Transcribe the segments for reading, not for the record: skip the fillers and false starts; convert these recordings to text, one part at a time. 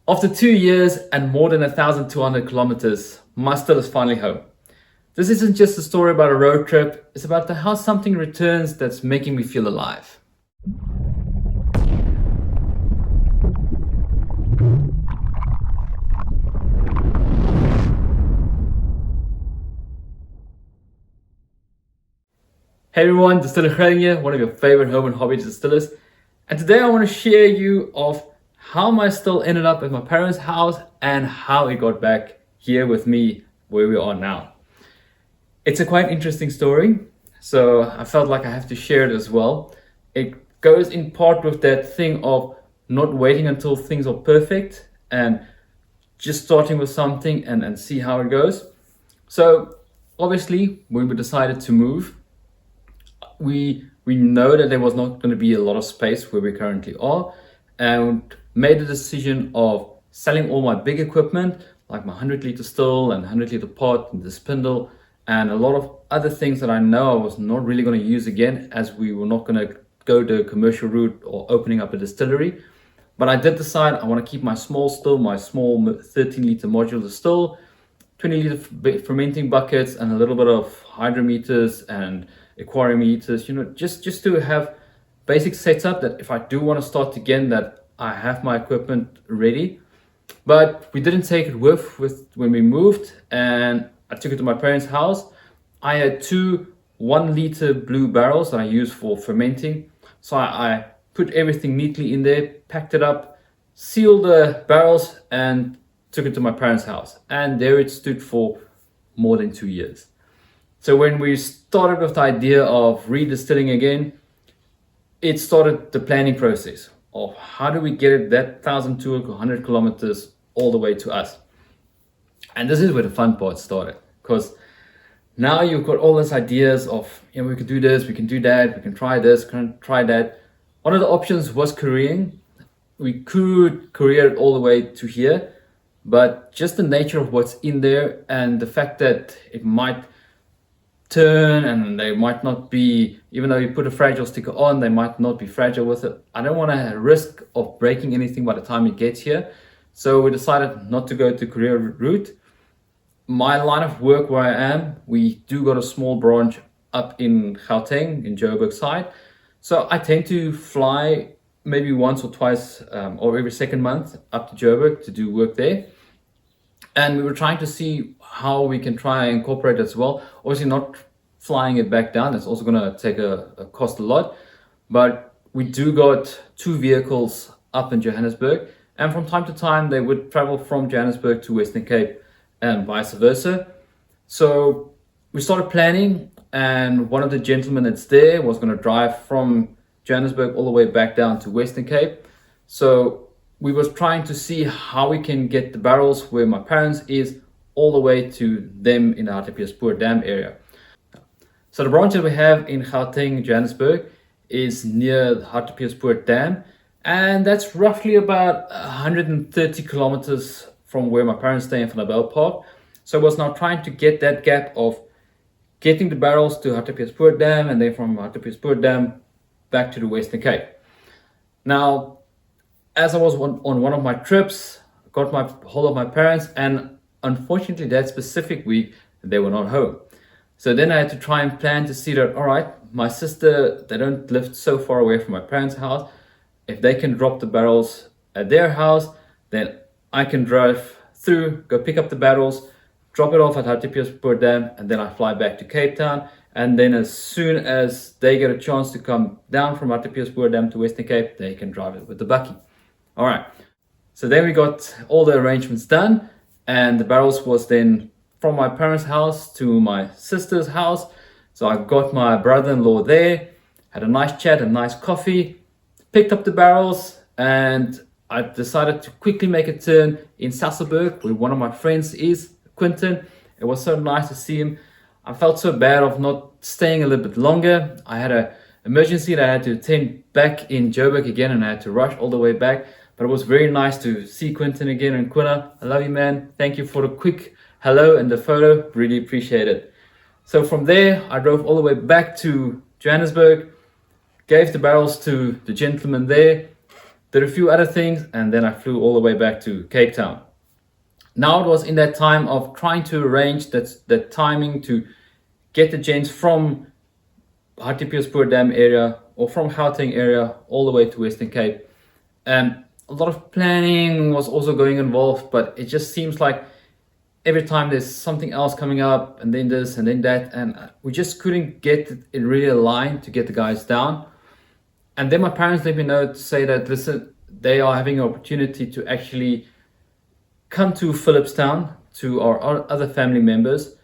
After 2 years and more than 1,200 kilometers, my still is finally home. This isn't just a story about a road trip, it's about how something returns that's making me feel alive. Hey everyone, Distiller Greyling here, one of your favorite home and hobby distillers. And today I want to share you of how my still ended up at my parents' house and how it got back here with me where we are now. It's a quite interesting story, so I felt like I have to share it as well. It goes in part with that thing of not waiting until things are perfect and just starting with something and see how it goes. So obviously when we decided to move, we know that there was not going to be a lot of space where we currently are, and made the decision of selling all my big equipment like my 100-liter still and 100-liter pot and the spindle and a lot of other things that I know I was not really going to use again, as we were not going to go the commercial route or opening up a distillery. But I did decide I want to keep my small still, my small 13-liter modular still, 20-liter fermenting buckets and a little bit of hydrometers and aquarium meters, just to have basic setup that if I do want to start again, that I have my equipment ready. But we didn't take it with when we moved, and I took it to my parents' house. I had two 1-liter blue barrels that I use for fermenting. So I put everything neatly in there, packed it up, sealed the barrels and took it to my parents' house. And there it stood for more than 2 years. So when we started with the idea of redistilling again, it started the planning process of how do we get it that 1,200 kilometers all the way to us. And this is where the fun part started, because now you've got all these ideas of, we can do this, we can do that, we can try this, can try that. One of the options was couriering. We could courier it all the way to here, but just the nature of what's in there and the fact that it might turn and they might not be, even though you put a fragile sticker on, they might not be fragile with it. I don't want to risk of breaking anything by the time it gets here. So we decided not to go to courier route. My line of work where I am, we do got a small branch up in Gauteng, in Joburg side. So I tend to fly maybe once or twice or every second month up to Joburg to do work there. And we were trying to see how we can try and incorporate it as well. Obviously not flying it back down, that's also going to take a cost a lot. But we do got 2 vehicles up in Johannesburg, and from time to time they would travel from Johannesburg to Western Cape and vice versa. So we started planning, and one of the gentlemen that's there was going to drive from Johannesburg all the way back down to Western Cape. So we was trying to see how we can get the barrels where my parents is all the way to them in the Hartbeespoort Dam area. So the branch that we have in Gauteng, Johannesburg, is near the Hartbeespoort Dam, and that's roughly about 130 kilometers from where my parents stay in Van der Bijl Park. So I was now trying to get that gap of getting the barrels to Hartbeespoort Dam and then from Hartbeespoort Dam back to the Western Cape. Now, as I was on one of my trips, I got my hold of my parents, and unfortunately that specific week they were not home. So then I had to try and plan to see that, all right, my sister, they don't live so far away from my parents' house. If they can drop the barrels at their house, then I can drive through, go pick up the barrels, drop it off at Hartbeespoort Dam, and then I fly back to Cape Town. And then as soon as they get a chance to come down from Hartbeespoort Dam to Western Cape, they can drive it with the bakkie. All right, so then we got all the arrangements done, and the barrels was then from my parents' house to my sister's house. So I got my brother-in-law there, had a nice chat, a nice coffee, picked up the barrels, and I decided to quickly make a turn in Sasolburg, where one of my friends is, Quentin. It was so nice to see him. I felt so bad of not staying a little bit longer. I had an emergency that I had to attend back in Joburg again, and I had to rush all the way back. But it was very nice to see Quentin again. And Quinna, I love you, man. Thank you for the quick hello and the photo. Really appreciate it. So from there, I drove all the way back to Johannesburg, gave the barrels to the gentleman there, did a few other things, and then I flew all the way back to Cape Town. Now it was in that time of trying to arrange that timing to get the gents from Hartbeespoort Dam area or from Gauteng area all the way to Western Cape. And a lot of planning was also going involved, but it just seems like every time there's something else coming up, and then this and then that, and we just couldn't get it really aligned to get the guys down. And then my parents let me know to say that, listen, they are having an opportunity to actually come to Phillipstown to our other family members.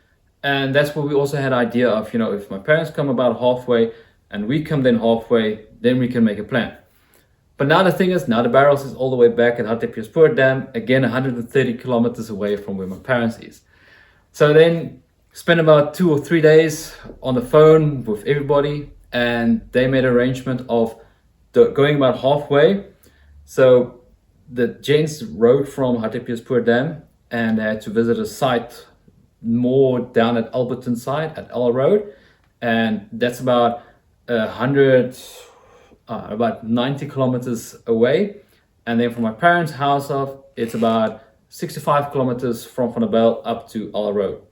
And that's what we also had idea of, you know, if my parents come about halfway and we come then halfway, then we can make a plan. But now the thing is, now the barrels is all the way back at Hartbeespoort Dam, again 130 kilometers away from where my parents is. So then spent about 2 or 3 days on the phone with everybody, and they made an arrangement of going about halfway. So the gents rode from Hartbeespoort Dam, and they had to visit a site more down at Alberton side at Ella Road, and that's about 90 kilometers away. And then from my parents' house off, it's about 65 kilometers from Van der Bijl up to Ella Road.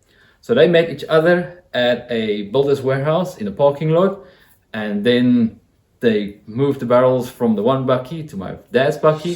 So they met each other at a builder's warehouse in a parking lot, and then they moved the barrels from the one bucky to my dad's bucky.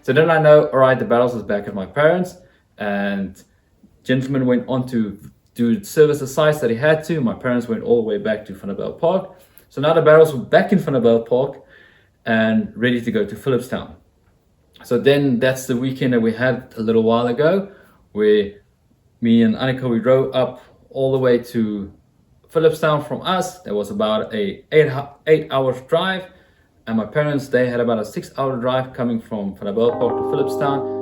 So then I know, all right, the barrels is back at my parents, and gentleman went on to do service the sites that he had to. My parents went all the way back to Van der Bijl Park. So now the barrels were back in Van der Bijl Park and ready to go to Phillipstown. So then that's the weekend that we had a little while ago, where me and Annika, we drove up all the way to Phillipstown from us. There was about a 8 hours drive. And my parents, they had about a 6-hour drive coming from Van der Bijl Park to Phillipstown.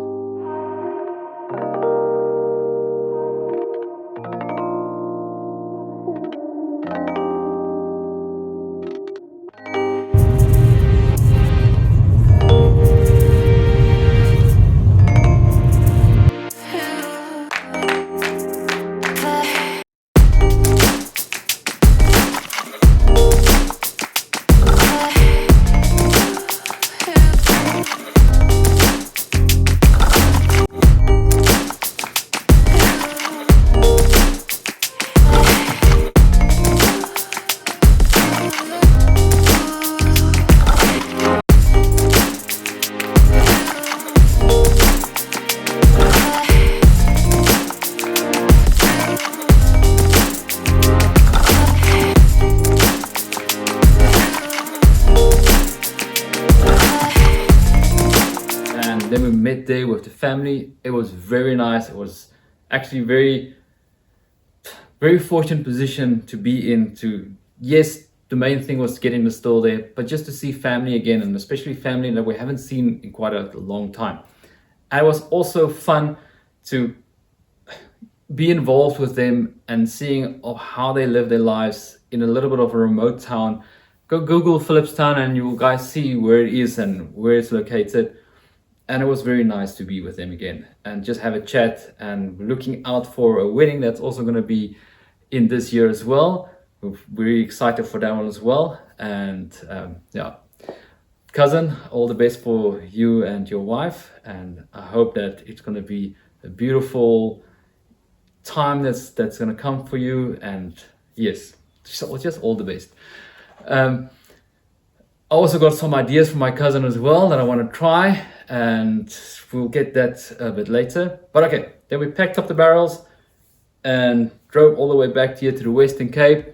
Then we midday with the family. It was very nice. It was actually very fortunate position to be in. Yes, the main thing was getting the still there, but just to see family again, and especially family that we haven't seen in quite a long time. And it was also fun to be involved with them and seeing of how they live their lives in a little bit of a remote town. Go Google Phillipstown and you will guys see where it is and where it's located. And it was very nice to be with them again and just have a chat, and looking out for a wedding that's also going to be in this year as well. We're very excited for that one as well. And yeah, cousin, all the best for you and your wife. And I hope that it's going to be a beautiful time that's going to come for you. And yes, just all the best. I also got some ideas from my cousin as well that I want to try. and we'll get that a bit later. But okay, then we packed up the barrels and drove all the way back here to the Western Cape.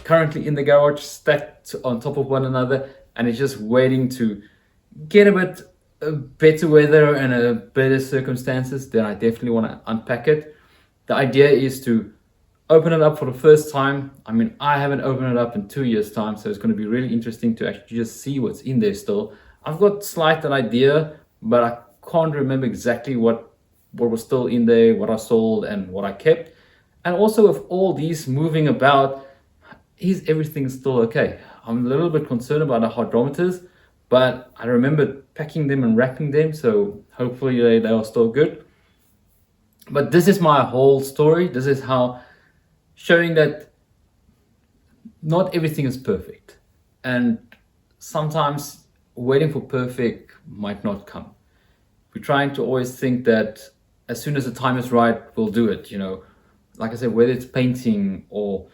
Currently in the garage, stacked on top of one another, and it's just waiting to get a bit better weather and a better circumstances. Then I definitely want to unpack it. The idea is to open it up for the first time. I mean, I haven't opened it up in 2 years' time, so it's going to be really interesting to actually just see what's in there still. I've got slight an idea, but I can't remember exactly what was still in there, what I sold and what I kept. And also with all these moving about, is everything still okay? I'm a little bit concerned about the hydrometers, but I remember packing them and racking them, so hopefully they are still good. But this is my whole story. This is how showing that not everything is perfect, and sometimes waiting for perfect might not come. We're trying to always think that as soon as the time is right, we'll do it. You know, like I said, whether it's painting or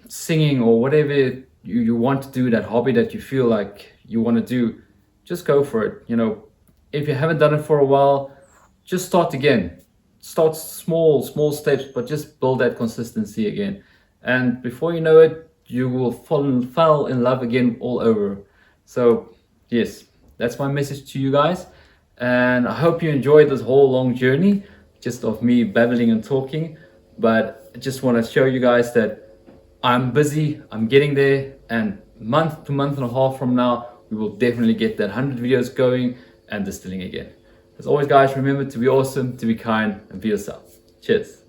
singing or whatever you want to do, that hobby that you feel like you want to do, just go for it. You know, if you haven't done it for a while, just start again. Start small steps, but just build that consistency again. And before you know it, you will fall in love again all over. So yes, that's my message to you guys. And I hope you enjoyed this whole long journey just of me babbling and talking. But I just want to show you guys that I'm busy, I'm getting there, and month to month and a half from now, we will definitely get that 100 videos going and distilling again. As always, guys, remember to be awesome, to be kind, and be yourself. Cheers.